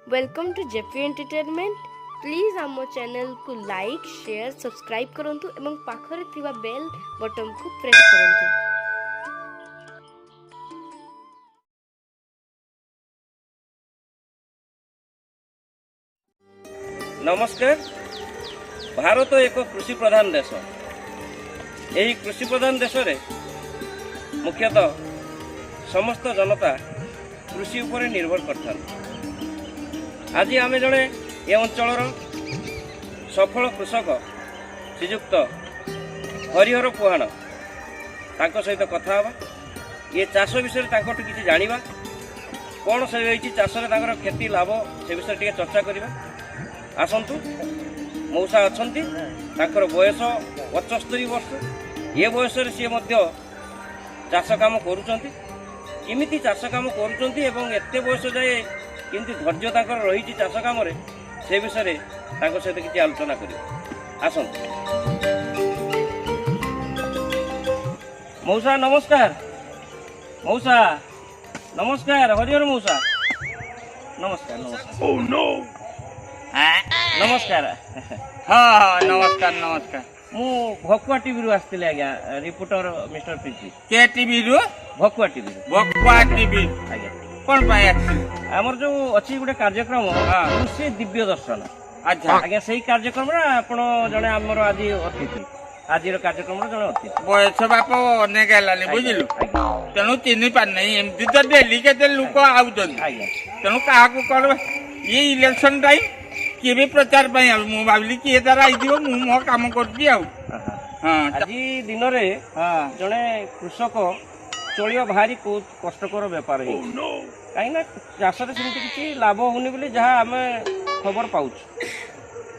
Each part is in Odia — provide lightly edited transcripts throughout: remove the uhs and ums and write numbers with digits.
Welcome to JP entertainment. Please आम चैनल को लाइक शेयर सब्सक्राइब करंतु एवं पाखरे थिबा बेल बटन को प्रेस करंतु। नमस्कार। भारत एक कृषि प्रधान देश। यही कृषि प्रधान देश रे मुख्यतः समस्त जनता कृषि उपर निर्भर करता। आज आम जड़े ये अंचल सफल कृषक श्रीजुक्त हरिहर पुहाण सहित कथा हाँ। ये चाष विषय किसी जाना कौन से चाष क्षति लाभ से विषय टे चर्चा करवा। आसतु मौसा अच्छा बयस 75 वर्ष। ये बयस सी चाष कम करमती चाष कम करते बयस जाए किंतु धैर्य रही चाष कम से विषय सहित किसी आलोचना कर। आसतु मौसा नमस्कार। मौसा नमस्कार। हरिहर मौसा नमस्कार। नमस्कार। Oh no! नमस्कार। हाँ नमस्कार नमस्कार। मु भकुआ टीवी आसती आज्ञा रिपोर्टर मिस्टर प्रीति। के टीवी रु भकुआ टीवी। भकुआ टीवी आज्ञा कौन पाए आमर जो अच्छी गोटे कार्यक्रम कृषि दिव्य दर्शन। अच्छा आज्ञा से कार्यक्रम आपण जड़े आमर आज अतिथि आज कार्यक्रम जड़े अतिथि बयस बाप अनेक है बुझलु तेणु चिन्ह पार नहीं एमती तो डेली के लोक आउछन तेणु क्या कौन ये इलेक्शन टाइम किए भी प्रचार मुझे भाविली किए तार आई मो कम कर आज दिन में जड़े कृषक चलिया भारी कष्टकर बेपार कहीं चाष किसी लाभ होनी बोली जहाँ आम खबर पाऊँ।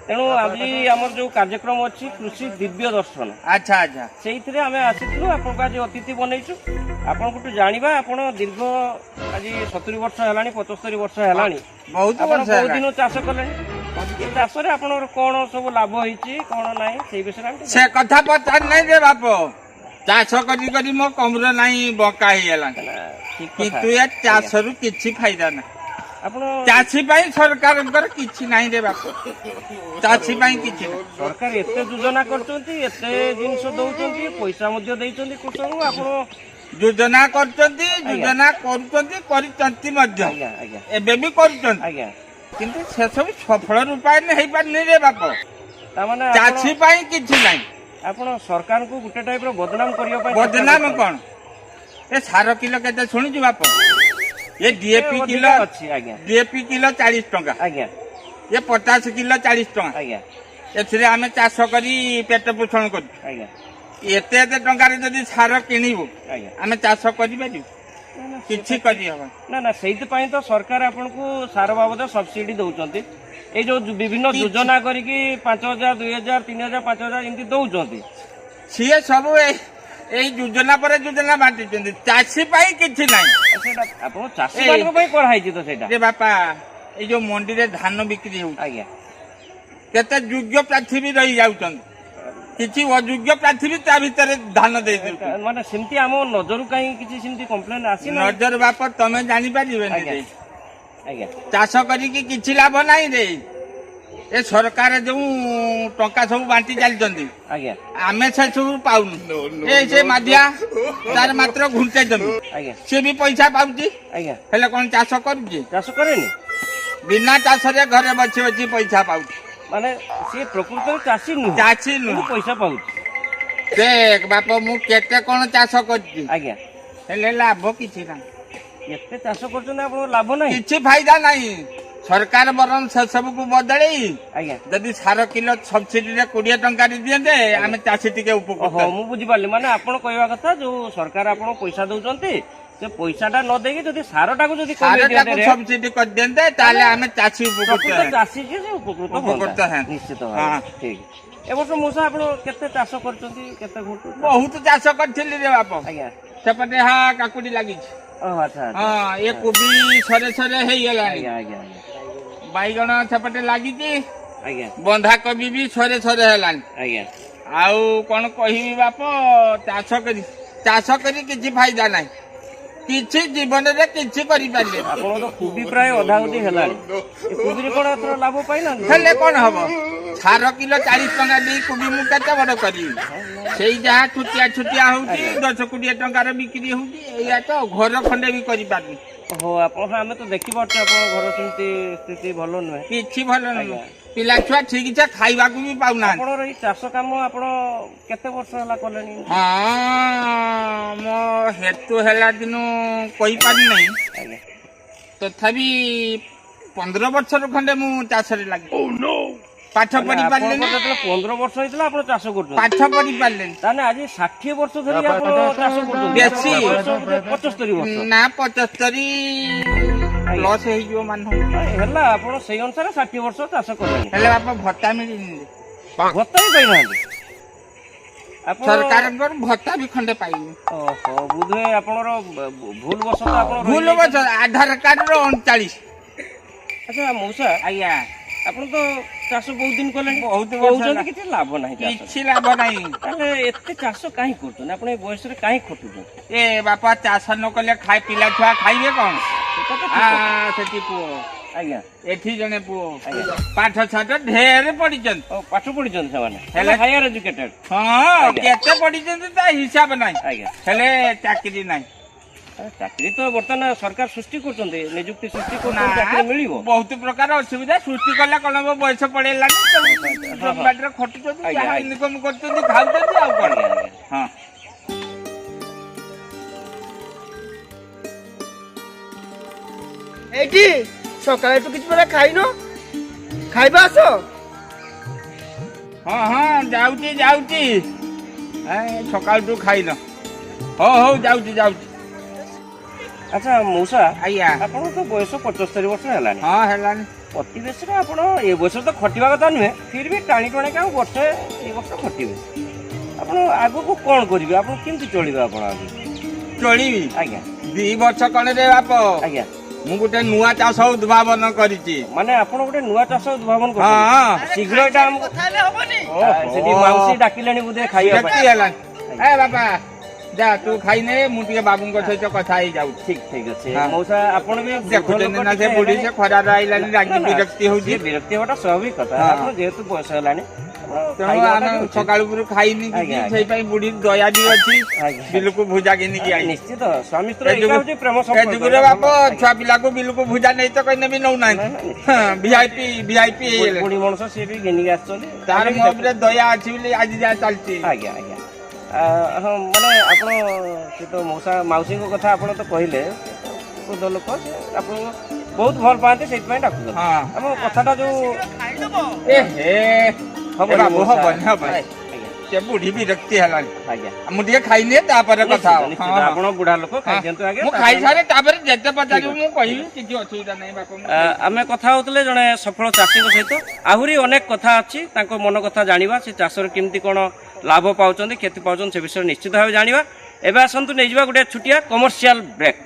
तेणु आज आमर जो कार्यक्रम अच्छी कृषि दिव्य दर्शन। अच्छा अच्छा से आम आसीलु आपको आज अतिथि बनईचु आपन जाना आपन दीर्घ आज 70 वर्ष है 75 वर्ष है बहुत दिन चाष कले चाष कौन सब लाभ होती कौन ना से विषय से कथा पचार नहीं रे बाप चाष करी मो कमर नहीं बका किंतु ये चाष रु किछि फायदा ना चाषी सरकार किछि नहीं रे बाप चाषी किछि सरकार एते योजना करचंती एते जिंस दउचंती पैसा मध्ये देइचंती कृषक आपण योजना करचंती योजना करचंती करिचंती मध्ये आज्ञा एबे भी करचंती आज्ञा किंतु से सब सफल रूपाय नै हेइ पार नै रे बाप ता माने चाषी किछि नहीं आपण सरकार को गुटे टाइप रो बदनाम करियो बदनाम कौन ए सार किलो केते सुनिछु बाप ये डीएपी किलो अच्छी आज्ञा डीएपी किलो 40 टंका आज्ञा ये 50 किलो 40 टंका आज्ञा एथिरे आमे चाष करी पेट पोषण कर आज्ञा एते एते टंका रे जदी सार किनिबो आज्ञा आमे चाष करि पारि किछि करि हबा ना ना सेहित पई तो सरकार आपन को सार बाबद सब्सिडी दउचंती ए जो विभिन्न योजना करी कि 5000 2000 3000 5000 इनती दउचंती सिए सब ए योजना पर योजना बांटी चाषी किछि नहीं आपन चाषी मान पई कराई तो सेटा रे बापा ए जो मंडी रे धान बिक्री हो आज्ञा केते योग्य प्रार्थी भी रही जाउछन किछि अयोग्य प्रार्थी भी ता भीतर धान दे दे माने सेमती हम नजर कहीं किछि सेमती कंप्लेन आसी ना नजर बाप तमे जानि पारिबे नै आज्ञा चाष करी कि किछि लाभ नाही रे ए सरकार जो टंका सब बांटी चलती आज्ञा आमे से सब पाउनु ए से माधिया तार मात्र घुंटे जमी आज्ञा से भी पैसा पाउची आज्ञा हेले कोन चाष करूची चाष करेनी बिना चाष रे घरे बछि बछि पैसा पाउची माने से प्रकृत चाषी नु चाषी नु पैसा पाउची देख बाप मु केते कोन चाष करची आज्ञा हेले लाभ किछि ना एते चाष करछन आपन लाभ नाही किछि फायदा नाही सरकार बरन से सब को बदलई आज्ञा जदि सार किलो सब्सिडी रे 20 टंका रे दियंते आमे चाषी टिके उपकृत हो मु बुझी पारली माने आपन कहवा कथा जो सरकार आपन पैसा दउचंती से पैसाटा न देगी जदि सारटा को जदि कमी दियते रे सब्सिडी कर दियंते ताले आमे चाषी उपकृत चाषी के उपकृत है निश्चित हां ठीक ए वर्ष मौसा आपन केते चाष करचंती केते घुटू बहुत चाष करथिली रे बाप आज्ञा सेपटे हा काकुडी लागि ओ अच्छा हां ये कोबी सरे सरे हेइ गेला आज्ञा आज्ञा बाईगण सेपटे लागि आज्ञा बंधा कोबी भी सरे सरे हेलानी आज्ञा आउ कोन कहिबी बाप चाष करी किछि फायदा नाही କିଛି ଜୀବନରେ କିଛି କରିପାରିଲେ ଆପଣ ତ କୋବି ପ୍ରାୟ ଅଧା ଅଧି ହେଲାଣି ଏ କୋବିରେ କ'ଣ ଏଥର ଲାଭ ପାଇନାହାନ୍ତି? ହେଲେ କଣ ହବ ସାର କିଲୋ 40 ଟଙ୍କା ଦେଇ କୋବି ମୁଁ କେତେ ବଡ କରିବି ସେଇ ଯାହା ଛୁଟିଆ ହଉଛି 10-20 ଟଙ୍କାର ବିକ୍ରି ହଉଛି ଏଇଆ ତ ଘର ଖଣ୍ଡେ ବି କରିପାରୁନି। ଓହୋ ଆପଣ ଆମେ ତ ଦେଖିପାରୁଛୁ ଆପଣଙ୍କ ଘର ସେମିତି ସ୍ଥିତି ଭଲ ନୁହେଁ। କିଛି ଭଲ ନୁହଁ ପିଲା ଛୁଆ ଠିକ ସେ ଖାଇବାକୁ ବି ପାଉନାହାନ୍ତି। ଆପଣଙ୍କର ଏଇ ଚାଷ କାମ ଆପଣ କେତେ ବର୍ଷ ହେଲା କଲେଣି? ହଁ ମୋ ହେତୁ ହେଲା ଦିନୁ କହିପାରୁନାହିଁ ଆଜ୍ଞା ତଥାପି 15 ବର୍ଷର ଖଣ୍ଡେ ମୁଁ ଚାଷରେ ଲାଗି ପାଠ ପଢି ପାରିଲେନି। ଯେତେବେଳେ 15 ବର୍ଷ ହେଇଥିଲା ଆପଣ ଚାଷ କରୁଛନ୍ତି ପାଠ ପଢି ପାରିଲେନି ତାହେଲେ ଆଜି 60 ବର୍ଷ ଧରି ଆପଣ ଚାଷ କରୁଛନ୍ତି? ବେଶୀ। 75 ବର୍ଷ ନା 75 ଲସ୍ ହେଇଯିବ ମାନ ହେଲା ଆପଣ ସେଇ ଅନୁସାରେ 60 ବର୍ଷ ଚାଷ କଲେଣି। ହେଲେ ବାପା ଭତ୍ତା ମିଳିନି ଭତ୍ତା ବି ପାଇନାହାନ୍ତି ଆପଣ? ସରକାରଙ୍କର ଭତ୍ତା ବି ଖଣ୍ଡେ ପାଇନି। ଓହୋ ବୋଧହୁଏ ଆପଣଙ୍କର ଭୁଲ ବଶତଃ ଆପଣ ଭୁଲ ବଛ ଆଧାର କାର୍ଡର 39। ଆଚ୍ଛା ମଉସା ଆଜ୍ଞା ଆପଣ ତ ଚାଷ ବହୁତ ଦିନ କଲେଣି ବହୁତ ବର୍ଷ କହୁଛନ୍ତି ହେଲା। କିଛି ଲାଭ ନାହିଁ ଚାଷରେ। କିଛି ଲାଭ ନାହିଁ। ତାହେଲେ ଏତେ ଚାଷ କାହିଁ କରୁଛନ୍ତି ଆପଣ ଏ ବୟସରେ କାହିଁ ଖଟୁଛନ୍ତି? ଏ ବାପା ଚାଷ ନ କଲେ ପିଲା ଛୁଆ ଖାଇବେ କଣ? ସେଟା ତ ଠିକ କଥା। ସେଠି ପୁଅ ଆଜ୍ଞା ଏଠି ଜଣେ ପୁଅ ଆଜ୍ଞା। ପାଠ ଛାଠ ଢେର ପଢିଛନ୍ତି। ଓ ପାଠ ପଢିଛନ୍ତି ସେମାନେ ହେଲେ ହାୟର ଏଜୁକେଟେଡ? ହଁ ଆଜ୍ଞା। କେତେ ପଢିଛନ୍ତି ତା ହିସାବ ନାହିଁ ଆଜ୍ଞା ହେଲେ ଚାକିରି ନାହିଁ। ଚାକିରି ତ ବର୍ତ୍ତମାନ ସରକାର ସୃଷ୍ଟି କରୁଛନ୍ତି ନିଯୁକ୍ତି ସୃଷ୍ଟି କରୁଛନ୍ତି ଚାକିରି ମିଳିବ। ବହୁତ ପ୍ରକାର ଅସୁବିଧା ସୃଷ୍ଟି କଲେ କଣ ହବ ବୟସ ପଳେଇଲାନି ବାଟରେ ଖଟୁଛନ୍ତି ଆଜ୍ଞା, ଯାହା ଆଜ୍ଞା। ଇନକମ କରୁଛନ୍ତି ଖାଉଛନ୍ତି ଆଉ କଣ। ଆଜ୍ଞା ଆଜ୍ଞା ହଁ ଏଇଠି ସକାଳେ ତୁ କିଛି ମାନେ ଖାଇନ ଖାଇବା ଆସ। ହଁ ହଁ ଯାଉଛି ସକାଳଠୁ ଖାଇନ ହଉ ଯାଉଛି। ଆଚ୍ଛା ମଉସା ଆଜ୍ଞା ଆପଣ ତ ବୟସ 75 ବର୍ଷ ହେଲାଣି ହଁ ହେଲାନି। ପ୍ରତିବେଶରେ ଆପଣ ଏ ବର୍ଷ ତ ଖଟିବା କଥା ନୁହେଁ ଫିର ବି ଟାଣି ଟଣାକି ଆଉ ବର୍ଷେ ଏ ବର୍ଷ ଖଟିବେ। ଆପଣ ଆଗକୁ କ'ଣ କରିବେ ଆପଣ କେମିତି ଚଳିବେ ଆପଣ ଆଗକୁ? ଚଳିବି ଆଜ୍ଞା 2 ବର୍ଷ କଣ ରେ ବାପ ଆଜ୍ଞା ମୁଁ ଗୋଟେ ନୂଆ ଚାଷ ଉଦ୍ଭାବନ କରିଛି। ମାନେ ଆପଣ ଗୋଟେ ନୂଆ ଚାଷ ଉଦ୍ଭାବନ ହଁ କରୁଛନ୍ତି ଶୀଘ୍ର ଏଇଟା ଆମକୁ କଥା ହେଲେ ହବନି। ସେଠି ମାଉସୀ ଡାକିଲେଣି ବୋଧେ ଖାଇବା ପାଇଁ। ବିରକ୍ତି ହେଲାନି। ଏ ବାପା ଯା ତୁ ଖାଇନେ ମୁଁ ଟିକେ ବାବୁଙ୍କ ସହିତ କଥା ହେଇଯାଉଛି। ଠିକ ଅଛି ହଁ। ମଉସା ଆପଣ ବି ଦେଖୁଛନ୍ତି ନା ସେ ବୁଢୀ ସେ ଖରାରେ ଆଇଲାନି ରାଗି ବିରକ୍ତି ହଉଛି। ବିରକ୍ତି ହବାଟା ସ୍ୱାଭାବିକ କଥା ହଁ। ଆପଣ ଯେହେତୁ ବୟସ ହେଲାଣି ତେଣୁ ଆମେ ସକାଳୁ ଖାଇନି ଆଜ୍ଞା, ଆଜ୍ଞା। ସେଇପାଇଁ ବୁଢୀ ଦୟା ବି ଅଛି ଆଜ୍ଞା। ବିଲକୁ ଭୁଜା ଘିନିକି ଆଇ ନିଶ୍ଚିତ ସ୍ୱାମୀ ସ୍ତ୍ରୀ ଏଇଟା ହଉଛି ପ୍ରେମ ସମ୍ପର୍କ। ଯୁଗରେ ବାପ ଛୁଆ ପିଲାକୁ ବିଲକୁ ଭୁଜା ନେଇ ତ କହିନେ ବି ନଉନାହାନ୍ତି। ଭିଆଇପି ହେଇଗଲେ ବୁଢୀ ମଣିଷ ସିଏ ବି ଘିନିକି ଆସିଛନ୍ତି ତାର ମୋ ଉପରେ ଦୟା ଅଛି ବୋଲି ଆଜି ଯାହା ଚାଲିଛି। ଆଜ୍ଞା ଆଜ୍ଞା ହଁ ମାନେ ଆପଣ ସେ ତ ମାଉସୀଙ୍କ କଥା ଆପଣ ତ କହିଲେ ବୃଦ୍ଧ ଲୋକ ସେ ଆପଣଙ୍କୁ ବହୁତ ଭଲ ପାଆନ୍ତି ସେଇଥିପାଇଁ ଡାକୁଛନ୍ତି। ହଁ। ଆମ କଥାଟା ଯୋଉ ଏ ହେ ହବନି ବାବୁ ମଉସା। ହବନି ଆଜ୍ଞା ସେ ବୁଢୀ ବିରକ୍ତି ହେଲାଣି। ଆଜ୍ଞା ମୁଁ ଟିକେ ଖାଇନିଏ ତାପରେ କଥା ନିଶ୍ଚିତ, ହବ। ନିଶ୍ଚିତ। ଆପଣ ବୁଢା ଲୋକ ଖାଇଦିଅନ୍ତୁ ଆଜ୍ଞା ମୁଁ ଖାଇସାରେ ତାପରେ ଯେତେ ପଚାରିବୁ ମୁଁ କହିବି କିଛି ଅସୁବିଧା ନାହିଁ ବାପ। ଆମେ କଥା ହଉଥିଲେ ଜଣେ ସଫଳ ଚାଷୀଙ୍କ ସହିତ ଆହୁରି ଅନେକ କଥା ଅଛି ତାଙ୍କ ମନ କଥା ଜାଣିବା ସେ ଚାଷରେ କେମିତି କ'ଣ ଲାଭ ପାଉଛନ୍ତି କ୍ଷତି ପାଉଛନ୍ତି ସେ ବିଷୟରେ ନିଶ୍ଚିତ ଭାବେ ଜାଣିବା। ଏବେ ଆସନ୍ତୁ ନେଇଯିବା ଗୋଟେ ଛୋଟିଆ କମର୍ସିଆଲ ବ୍ରେକ୍।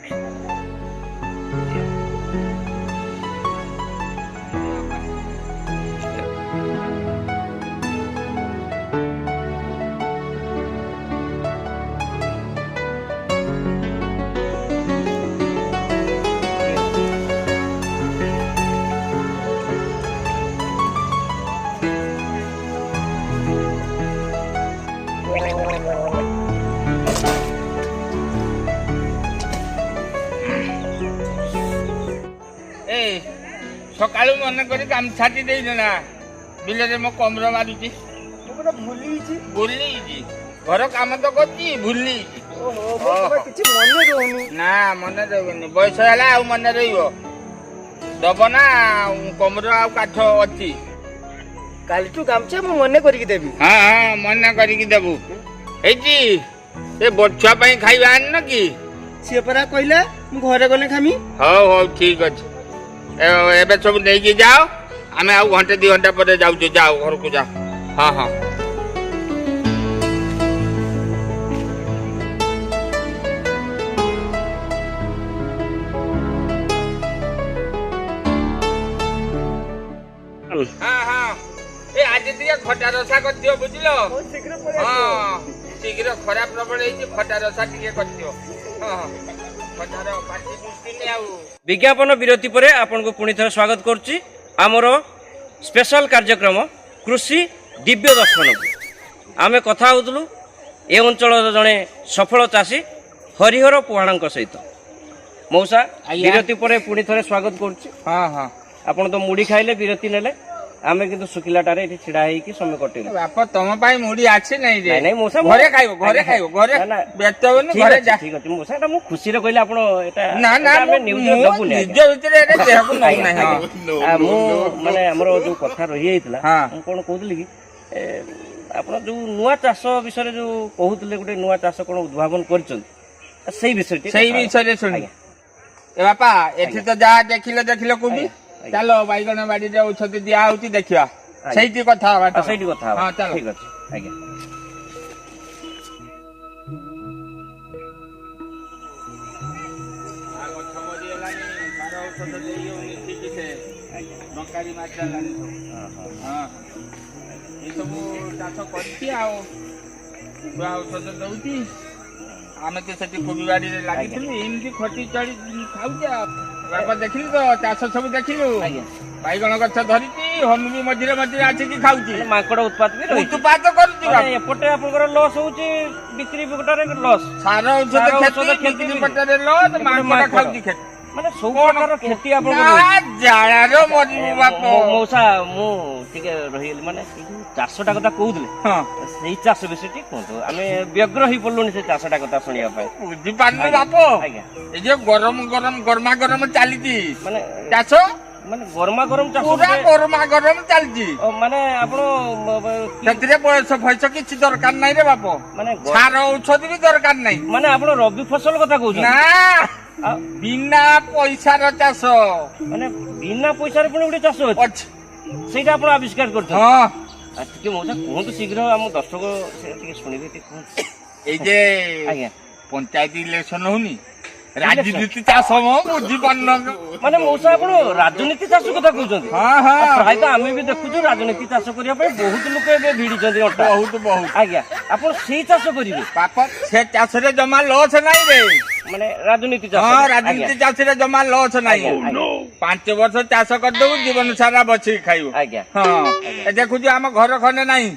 ଏ ସକାଳୁ ମନେ କରି ଗାମଛାଟି ଦେଇଛ ନା ବିଲରେ ମୋ କମର ମାରୁଛି ଭୁଲିଛି ଘର କାମ ତ କରୁଛି ଭୁଲିଛି। କିଛି ମନେ ରହୁନି। ନା ମନେ ରହିବନି ବୟସ ହେଲା ଆଉ ମନେ ରହିବ ଦବ ନା କମର ଆଉ କାଠ ଅଛି। କାଲିଠୁ ଗାମଛା ମୁଁ ମନେ କରିକି ଦେବି। ହଁ ମନେ କରିକି ଦେବୁ। ହେଇଛି ଏ ବଛୁଆ ପାଇଁ ଖାଇବା ଆଣିନ କି? ସିଏ ପରା କହିଲା ମୁଁ ଘରେ ଗଲେ ଖାମି। ହଉ ଠିକ ଅଛି ଏବେ ସବୁ ନେଇକି ଯାଅ ଆମେ ଆଉ ଘଣ୍ଟେ 2 ଘଣ୍ଟା ପରେ ଯାଉଛୁ ଯାଅ ଘରକୁ ଯାଅ। ହଁ ଏ ଆଜି ଟିକେ ଖଟା ରସା କରିଥିବ ବୁଝିଲ। ହଁ ଶୀଘ୍ର ଖରା ପ୍ରବଳ ହେଇଛି ଖଟା ରସା ଟିକେ କରିଥିବ। ହଁ विज्ञापन विरति पर आपन को पुणी थे स्वागत करुच्ची आमर स्पेशल कार्यक्रम कृषि दिव्य दर्शन को आमे कथा होतलु ए अंचल जड़े सफल चाषी हरिहर पुहाण सहित मौसा विरति पर पुणी थे स्वागत करुच्ची। हाँ हाँ आपन तो मुड़ी खाइले विरति नेले आमे किंतु सुखिलाटारे एठी छिडा हेकी समय कटिले। बाप तम पाई मुड़ी आछि नहीं रे नहीं मौसा घरे खाइबो घरे व्यस्त होनी घरे जा ठीक अछि मौसा एटा मु खुशी रे कहले आपन एटा ना ना आमे न्यूज दबु नै निज भितरे रे देहको नहीं नहीं आ मु माने हमरो जो कथा रहि जाइतला हाँ। मु कोन कहउतली कि आपन जो नुवा चाष विषय जो कहउतले गुटे नुवा चाष कोन उद्भावन करछन सेही विषय सेही विषय सुनी ए बापा एठी तो जा देखिलो कोबी चलो बैगन बाड़ी रे औषध दिया होती देखिया सेही कथा बाटा सेही कथा हां चलो ठीक अछि आज्ञा आमे तो सेठी कोबी बाड़ी रे लागिथिलु एमती खटी चढ़ी खाउचे बापा देखिलु तो चाष सब देखिलु बैगन गछ धरिची हनु भी मझिरे मझिरे आछि कि खाउची माकड़ उत्पाद भी रही उत्पाद करूची माने एपटे आपनकर लॉस होउची बिक्री बिकटारे लॉस सार औषध खेती पटरे लॉस माकड़ खाउची खेती माने सब प्रकार खेती आपन जाळारो मरिबो बाप मौसा मु टिके रहिल माने चाषटा कथा कहउतले हां सेही चाष विषय ठीक कहतो आमे व्यग्र ही पड़लुनी से चाषटा कथा सुनिया पाए बुझी पानी बाप आज्ञा ए जे गरम गरमा गरम चालीची माने चाष माने गरमा गरम चाष पूरा गरमा गरम चालीची माने आपण ସେଥିରେ ବୟସ ଫୟସ କିଛି ଦରକାର ନାହିଁ ରେ ବାପ माने ସାର ଔଷଧ ବି ଦରକାର ନାହିଁ माने आपण रबी फसल कथा कहउछ ନା ବିନା ପଇସାର ଚାଷ माने बिना पैसा रे पुणी गुटे चाष अछि ଅଛି सेटा आपण आविष्कार करछ ହଁ ଟିକେ ମଉସା କୁହନ୍ତୁ ଶୀଘ୍ର ଆମ ଦର୍ଶକ ଟିକେ ଶୁଣିବେ ଟିକେ କୁହନ୍ତୁ ଏଇ ଯେ ଆଜ୍ଞା ପଞ୍ଚାୟତ ଇଲେକ୍ସନ ହଉନି ରାଜନୀତି ଚାଷ ମୁଁ ବୁଝିପାରୁନ ମାନେ ମଉସା ଆପଣ ରାଜନୀତି ଚାଷ କଥା କହୁଛନ୍ତି ହଁ ହଁ ପ୍ରାୟତଃ ଆମେ ବି ଦେଖୁଛୁ ରାଜନୀତି ଚାଷ କରିବା ପାଇଁ ବହୁତ ଲୋକ ଏବେ ଭିଡିଛନ୍ତି ଅଣ୍ଟା ବହୁତ ବହୁତ ଆଜ୍ଞା ଆପଣ ସେଇ ଚାଷ କରିବେ ବାପ ସେ ଚାଷରେ ଜମା ଲସ୍ ନାହିଁ ରେ ମାନେ ରାଜନୀତି ଚାଷ ହଁ ରାଜନୀତି ଚାଷରେ ଜମା ଲସ୍ ନାହିଁ 5 ବର୍ଷ ଚାଷ କରିଦବୁ ଜୀବନ ସାରା ବସିକି ଖାଇବୁ ଆଜ୍ଞା ହଁ ଦେଖୁଛୁ ଆମ ଘର ଖଣ୍ଡେ ନାହିଁ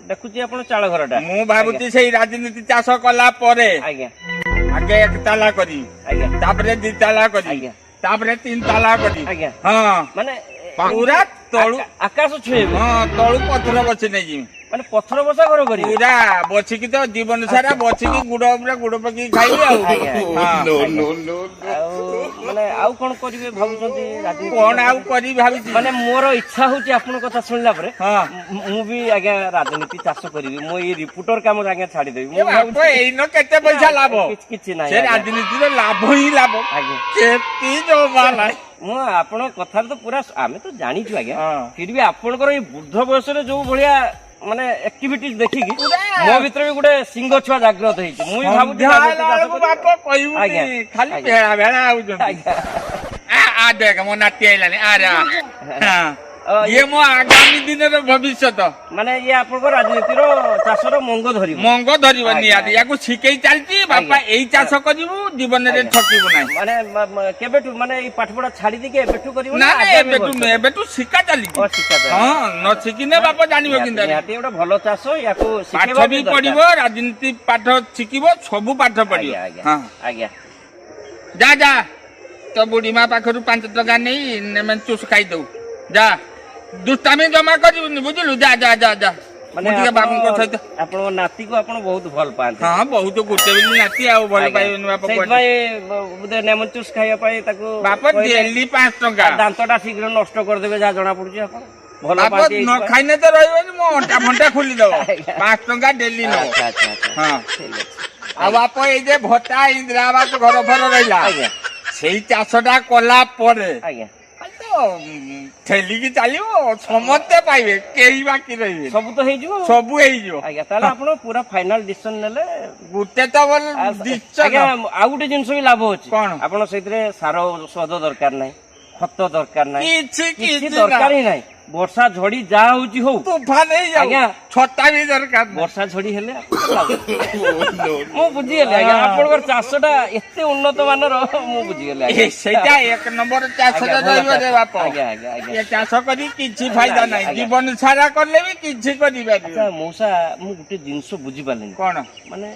ଦେଖୁଛି ଆପଣ ଚାଳ ଘରଟା ମୁଁ ଭାବୁଛି ସେଇ ରାଜନୀତି ଚାଷ କଲା ପରେ ଆଜ୍ଞା ଆଗେ 1 ତାଲା କରି ଆଜ୍ଞା ତାପରେ 2 ତାଲା କରି ଆଜ୍ଞା ତାପରେ 3 ତାଲା କରି ଆଜ୍ଞା ହଁ ମାନେ ପୁରା ତଳୁ ଆକାଶ ଛୁଇଁବେ ହଁ ତଳୁ ପଥର ବସି ନେଇଯିବି ମାନେ ପଥର ବସା ଘର କରିବେ ପୁରା ବସିକି ତ ଜୀବନ ସାରା ବସିକି ଗୁଡ ଉପରେ ଗୁଡ ପକେଇକି ଖାଇବି ଆଉ ମାନେ ଆଉ କଣ କରିବେ ଭାବୁଛନ୍ତି ରାଜନୀତି କଣ ଆଉ କରିବି ଭାବିଛି ମାନେ ମୋର ଇଚ୍ଛା ହଉଛି ଆପଣଙ୍କ କଥା ଶୁଣିଲା ପରେ ହଁ ମୁଁ ବି ଆଜ୍ଞା ରାଜନୀତି ଚାଷ କରିବି ମୁଁ ଏଇ ରିପୋର୍ଟର କାମ ଆଜ୍ଞା ଛାଡିଦେବି ମୁଁ ଏଇନ କେତେ ପଇସା ଲାଭ କିଛି ନାହିଁ ସେ ରାଜନୀତିର ଲାଭ ହିଁ ଲାଭ ଆଜ୍ଞା କ୍ଷତି ଜମା ନାହିଁ ମୁଁ ଆପଣଙ୍କ କଥାରେ ତ ପୁରା ଆମେ ତ ଜାଣିଛୁ ଆଜ୍ଞା ହଁ। ଫିର ବି ଆପଣଙ୍କର ଏଇ ବୃଦ୍ଧ ବୟସରେ ଯୋଉ ଭଳିଆ ମାନେ ଆକ୍ଟିଭିଟିଜ ଦେଖିକି ମୋ ଭିତରେ ବି ଗୋଟେ ସିଂହ ଛୁଆ ଜାଗ୍ରତ ହେଇଛି ମୁଁ ବି ଭାବୁଛି ରାଜନୀତି ଚାଷ କରିବି। ବାପ କହିବୁ ଆଜ୍ଞା। ଖାଲି ଆଜ୍ଞା। ଭେଳା ଭେଳା ଆଉଛନ୍ତି ଆଜ୍ଞା ଆ ଦେଖ ମୋ ନାତି ଆଇଲାନି ଆରେ ଇଏ ମୋ ଆଗାମୀ ଦିନର ଭବିଷ୍ୟତ ମାନେ ଇଏ ଆପଣଙ୍କ ରାଜନୀତିର ଚାଷର ମଙ୍ଗ ଧରିବ ମଙ୍ଗ ଧରିବ ନିହାତି ୟାକୁ ଶିଖେଇ ଚାଲିଛି ବାପା ଏଇ ଚାଷ କରିବୁ ଜୀବନରେ ଠକିବୁ ନାହିଁ ମାନେ କେବେଠୁ ମାନେ ଏଇ ପାଠ ପଢା ଛାଡି ଦେଇକି ଏବେଠୁ କରିବ ନା ନା ଏବେଠୁ ଶିଖା ଚାଲିଛି ହଁ ନ ଶିଖିନେ ବାପ ଜାଣିବ କିନ୍ତୁ ନିହାତି ଗୋଟେ ଭଲ ଚାଷ ୟାକୁ ପାଠ ବି ପଢିବ ରାଜନୀତି ପାଠ ଶିଖିବ ସବୁ ପାଠ ପଢିବ ହଁ ଆଜ୍ଞା ଯା ଯା ତ ବୁଢୀ ମା ପାଖରୁ 5 ଟଙ୍କା ନେଇ ନେମେନ୍ ଚୁସ୍ ଖାଇଦଉ ଯା ଦୁଷ୍ଟାମି ଜମା କରିବୁନି ବୁଝିଲୁ ଯା ଯା ଯା ଯା ମାନେ ଟିକେ ବାବୁଙ୍କ ସହିତ ଆପଣଙ୍କ ନାତିକୁ ଆପଣ ବହୁତ ଭଲ ପାଆନ୍ତି ହଁ ବହୁତ ଗୋଟେ ବୋଲି ନାତି ଆଉ ଭଲ ପାଇବେନି ବାପ ସେଇଥିପାଇଁ ବୋଧେ ଲେମନ ଜୁସ୍ ଖାଇବା ପାଇଁ ତାକୁ ବାପ ଡେଲି 5 ଟଙ୍କା ଦାନ୍ତଟା ଶୀଘ୍ର ନଷ୍ଟ କରିଦେବେ ଯାହା ଜଣା ପଡୁଛି ଆପଣ ଭଲ ବାପ ପାଆନ୍ତି ନ ଖାଇନେ ତ ରହିବନି ମୋ ଅଣ୍ଟା ଫଣ୍ଟା ଖୋଲିଦବ 5 ଟଙ୍କା ଡେଲି ନବ ହଁ ଆଉ ବାପ ଏଇ ଯେ ଭତ୍ତା ଇନ୍ଦିରା ଆବାସ ଘର ଫର ରହିଲା ଆଜ୍ଞା ସେଇ ଚାଷଟା କଲା ପରେ ଆଜ୍ଞା ଠେଲିକି ଚାଲିବ ସମସ୍ତେ ପାଇବେ କେହି ବାକି ରହିବେ ସବୁ ତ ହେଇଯିବ ସବୁ ହେଇଯିବ ଆଜ୍ଞା ତାହେଲେ ଆପଣ ପୁରା ଫାଇନାଲ ଡିସିସନ ନେଲେ ଗୋଟେ ତ ଆଜ୍ଞା ଆଉ ଗୋଟେ ଜିନିଷ ବି ଲାଭ ଅଛି କଣ ଆପଣ ସେଇଥିରେ ସାର ଔଷଧ ଦରକାର ନାହିଁ ଖତ ଦରକାର ନାହିଁ କିଛି କିଛି ଦରକାର ହିଁ ନାହିଁ ବର୍ଷା ଝଡି ଯାହା ହଉଛି ହଉ ତୋଫାନ ହେଇଯାଉ ଆଜ୍ଞା। ଛତା ବି ଦରକାର ନାହିଁ। ବର୍ଷା ଝଡି ହେଲେ ମୁଁ ବୁଝିଗଲି ଆଜ୍ଞା ଆପଣଙ୍କର ଚାଷଟା ଏତେ ଉନ୍ନତ ମାନର ମୁଁ ବୁଝିଗଲି ଆଜ୍ଞା। ସେଇଟା 1 ନମ୍ବର ଚାଷରେ ଆଜ୍ଞା, ଭଲ ରହିବ ରେ ଚାଷ। ବାପ। ଆଜ୍ଞା ଆଜ୍ଞା ଆଜ୍ଞା ଏ ଚାଷ କରି କିଛି ଫାଇଦା ଆଜ୍ଞା, ନାହିଁ। ଆଜ୍ଞା। ଜୀବନ ସାରା କଲେ ବି କିଛି ଆଚ୍ଛା କରିପାରିବେ। ମଉସା ମୁଁ ଗୋଟେ ଜିନିଷ ବୁଝିପାରିଲିନି କଣ ମାନେ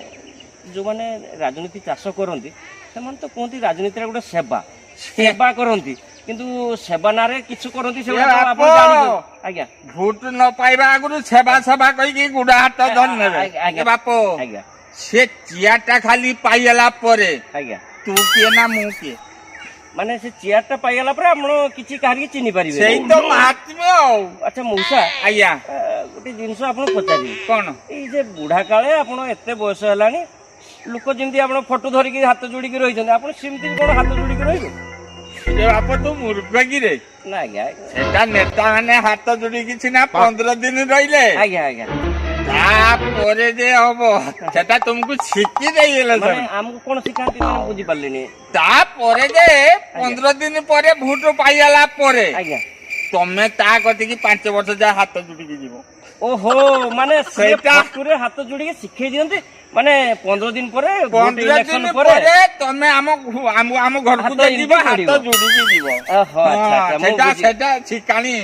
ଯୋଉମାନେ ରାଜନୀତି ଚାଷ କରନ୍ତି ସେମାନେ ତ କୁହନ୍ତି ରାଜନୀତିରେ ଗୋଟେ ସେବା କରନ୍ତି କିନ୍ତୁ ସେବା ନାଁରେ କିଛି କରନ୍ତି ସେଗୁଡା ତ ଆପଣ ବାପ। ଜାଣିଛନ୍ତି ଆଜ୍ଞା ଭୋଟ ନ ପାଇବା ଆଗରୁ ସେବା କହିକି ଗୁଡା ହାତ ଧରି ନେବେ। ଆଜ୍ଞା। ଏ ବାପ ଆଜ୍ଞା ସେ ଚିଆରଟା ଖାଲି ପାଇଗଲା ପରେ ଆଜ୍ଞା ତୁ କିଏ ନା ମୁଁ କିଏ ମାନେ ସେ ଚେୟାରଟା ପାଇଗଲା ପରେ ଆପଣ କିଛି କାହାରିକି ଚିହ୍ନି ପାରିବେ ସେଇ ତ ମାହାତ୍ମ୍ୟ ଆଉ। ଆଚ୍ଛା ମଉସା ଆଜ୍ଞା ଗୋଟେ ଜିନିଷ ଆପଣ ପଚାରିବେ କଣ ଏଇ ଯେ ବୁଢା କାଳେ ଆପଣ ଏତେ ବୟସ ହେଲାଣି ଲୋକ ଯେମିତି ଆପଣ ଫଟୋ ଧରିକି ହାତ ଯୋଡିକି ରହିଛନ୍ତି ଆପଣ ସେମିତି ବି କଣ ହାତ ଯୋଡିକି ରହିବେ ଏ ବାପ ତୁ ମୂର୍ଖ କିରେ ନା ଆଜ୍ଞା ସେଟା ନେତା ମାନେ ହାତ ଯୋଡିକି ସିନା 15 ଦିନ ରହିଲେ ଆଜ୍ଞା ଆଜ୍ଞା ତାପରେ ଯେ ହବ ସେଟା ତୁମକୁ ଶିଖି ଦେଇଗଲେ ମାନେ ଆମକୁ କଣ ଶିଖାନ୍ତି ମାନେ ବୁଝିପାରିଲିନି ତାପରେ ଯେ 15 ଦିନ ପରେ ଭୋଟ ପାଇଗଲା ପରେ ଆଜ୍ଞା ତମେ ତା କତିକି 5 ବର୍ଷ ଯାଏ ହାତ ଯୋଡିକି ଯିବ। ଓହୋ ମାନେ ସେଇଟା ଫଟୋରେ ହାତ ଯୋଡିକି ଶିଖେଇ ଦିଅନ୍ତି ମାନେ 15 ଦିନ ପରେ 15 ଇଲେକ୍ସନ ଦିନ ପରେ ପରେ ତମେ ଆମ ଘରକୁ ହାତ ଯିବ ଏମିତି ହାତ ଯୋଡିବ। ଯୋଡିକି ଯିବ। ଓହୋ ଆଚ୍ଛା ଆଚ୍ଛା ମୁଁ ସେଟା ବୁଝି- ସେଟା ଶିକାଣୀ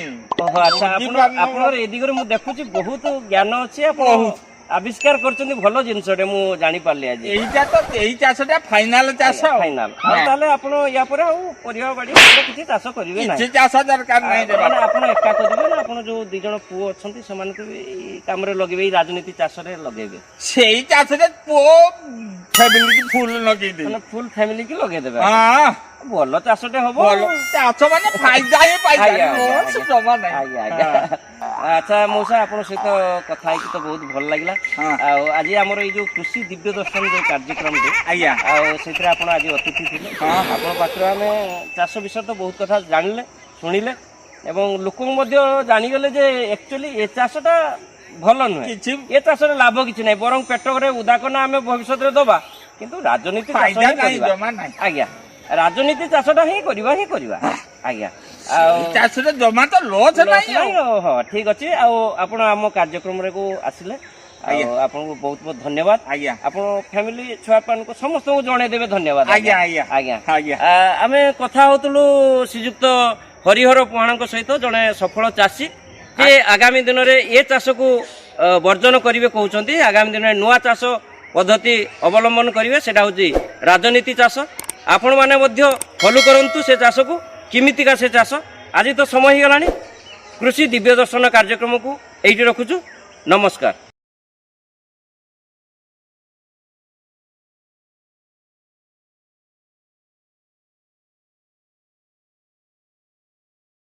ଓହୋ ଆଚ୍ଛା ବୁଝିପାରୁନ? ଆପଣଙ୍କର ଏ ଦିଗରେ ମୁଁ ଦେଖୁଛି ବହୁତ ଜ୍ଞାନ ଅଛି ଆପଣ ବହୁତ। ଆବିଷ୍କାର କରିଛନ୍ତି ଭଲ ଜିନିଷଟେ ମୁଁ ଜାଣିପାରିଲି ଆଜି ଏଇଟା ତ ଏଇ ଚାଷଟା ଫାଇନାଲ ଚାଷ ଆଉ। ଫାଇନାଲ ଆଉ ହଁ। ତାହେଲେ ଆପଣ ୟା ପରେ ଆଉ ପରିବା ବାଡ଼ି ଉପରେ କିଛି ଚାଷ କରିବେ କିଛି ନାହିଁ ଚାଷ ଦରକାର ନାହିଁ ରେ ମାନେ ବାପ। ଆପଣ ଏକା କରିବେ ନା ଆପଣ ଯୋଉ 2 ଜଣ ପୁଅ ଅଛନ୍ତି ସେମାନଙ୍କୁ ବି ଏଇ କାମରେ ଲଗେଇବେ ଏଇ ରାଜନୀତି ଚାଷରେ ଲଗେଇବେ ସେଇ ଚାଷରେ ପୁଅ ଫ୍ୟାମିଲି ଫୁଲ ଲଗେଇଦେବି। ମାନେ ଫୁଲ ଫ୍ୟାମିଲି କି ଲଗେଇଦେବେ ହଁ ଭଲ ଚାଷଟେ ହବ ଭଲ ଚାଷ ମାନେ ଫାଇଦା ହିଁ ଫାଇଦା ଆଜ୍ଞା, ଆଜ୍ଞା, ଲସ୍ ଆଜ୍ଞା। ଜମା ନାହିଁ। ଆଜ୍ଞା ଆଜ୍ଞା ଆଚ୍ଛା ମଉସା ଆପଣଙ୍କ ସହିତ କଥା ହେଇକି ତ ବହୁତ ଭଲ ଲାଗିଲା ହଁ। ଆଉ ଆଜି ଆମର ଏଇ ଯୋଉ କୃଷି ଦିବ୍ୟ ଦର୍ଶନ ଯୋଉ କାର୍ଯ୍ୟକ୍ରମଟି ଆଜ୍ଞା ଆଉ ସେଥିରେ ଆପଣ ଆଜି ଅତିଥି ଥିଲେ ହଁ। ଆପଣଙ୍କ ପାଖରୁ ଆମେ ଚାଷ ବିଷୟରେ ତ ବହୁତ କଥା ଜାଣିଲେ ଶୁଣିଲେ ଏବଂ ଲୋକଙ୍କୁ ମଧ୍ୟ ଜାଣିଗଲେ ଯେ ଆକ୍ଚୁଆଲି ଏ ଚାଷଟା ଭଲ ନୁହେଁ କିଛି ଏ ଚାଷରେ ଲାଭ କିଛି ନାହିଁ ବରଂ ପେଟରେ ଉଦାକନା ଆମେ ଭବିଷ୍ୟତରେ ଦବା କିନ୍ତୁ ରାଜନୀତି ଚାଷ ଫାଇଦା ହିଁ ନାହିଁ କରିବା ଜମା ନାହିଁ। ଆଜ୍ଞା ରାଜନୀତି ଚାଷଟା ହିଁ କରିବା ଆଜ୍ଞା ଏଇ ଚାଷରେ ଜମା ତ ଲସ୍ ନାହିଁ ଆଉ। ହଁ ଠିକ ଅଛି ଆଉ ଆପଣ ଆମ କାର୍ଯ୍ୟକ୍ରମରେ ଆସିଲେ ଆଉ ଆଜ୍ଞା। ଆପଣଙ୍କୁ ବହୁତ ବହୁତ ଧନ୍ୟବାଦ ଆଜ୍ଞା। ଆପଣ ଫ୍ୟାମିଲି ଛୁଆ ମାନଙ୍କୁ ସମସ୍ତଙ୍କୁ ଜଣେଇଦେବେ ଧନ୍ୟବାଦ ଆଜ୍ଞା ଆଜ୍ଞା ଆଜ୍ଞା ଆଜ୍ଞା ଆମେ କଥା ହଉଥିଲୁ ଶ୍ରୀଯୁକ୍ତ ହରିହର ପୁହାଣଙ୍କ ସହିତ ଜଣେ ସଫଳ ଚାଷୀ ଯେ ଆଗାମୀ ଦିନରେ ଏ ଚାଷକୁ ବର୍ଜନ କରିବେ କହୁଛନ୍ତି ଆଗାମୀ ଦିନରେ ନୂଆ ଚାଷ ପଦ୍ଧତି ଅବଲମ୍ବନ କରିବେ ସେଟା ହେଉଛି ରାଜନୀତି ଚାଷ ଆପଣମାନେ ମଧ୍ୟ ଫଲୋ କରନ୍ତୁ ସେ ଚାଷକୁ କେମିତିକା ସେ ଚାଷ ଆଜି ତ ସମୟ ହେଇଗଲାଣି କୃଷି ଦିବ୍ୟ ଦର୍ଶନ କାର୍ଯ୍ୟକ୍ରମକୁ ଏଇଠି ରଖୁଛୁ ନମସ୍କାର।